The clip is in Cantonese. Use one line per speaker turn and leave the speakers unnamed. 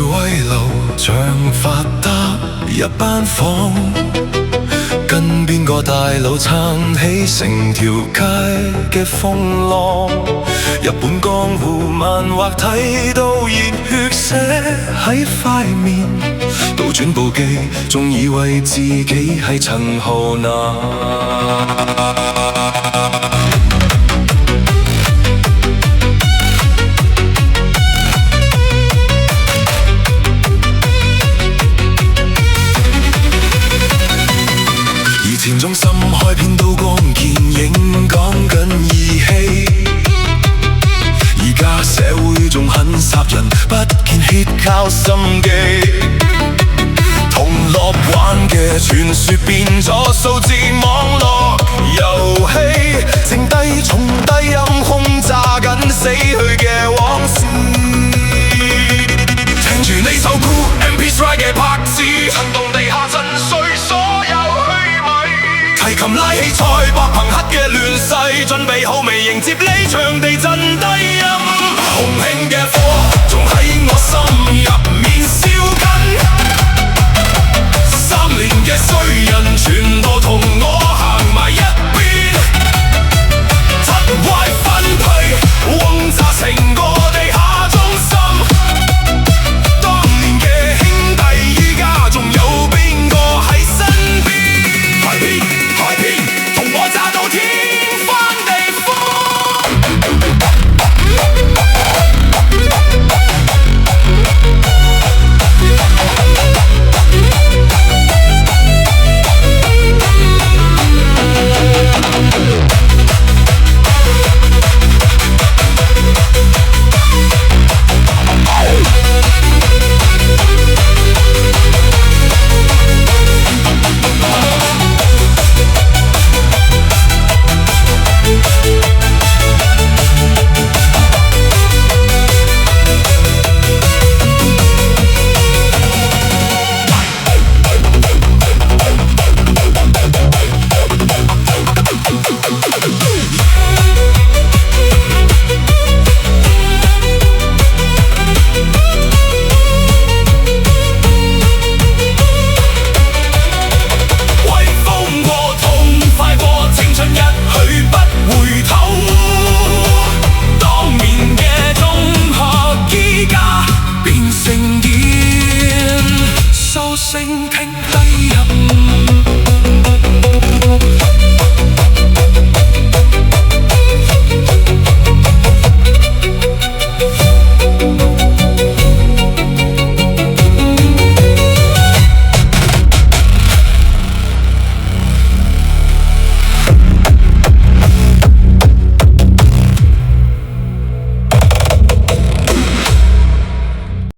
威流像發得一班房，跟邊個大佬撐起成條街嘅風浪。日本江湖漫畫睇到熱血寫喺塊面，倒轉部機仲以為自己係陳浩南。前中心開片刀光劍影，講緊義氣。而家社會仲肯殺人，不見 hit 靠心機。銅鑼灣嘅傳說變咗數字網絡遊戲，剩低重低音轟炸緊死去嘅往事。聽住呢首 Cool MP3 嘅拍子，震動地下震碎所有提琴拉起賽博朋克嘅亂世，準備好未迎接呢場地震低音。洪興嘅火仲喺我心入面燒緊，3年嘅衰人全都同我行埋一邊，七壞分批轟炸成個地下中心。當年嘅兄弟依家仲有邊個喺身邊？快啲！同我炸到天翻地聲傾低音。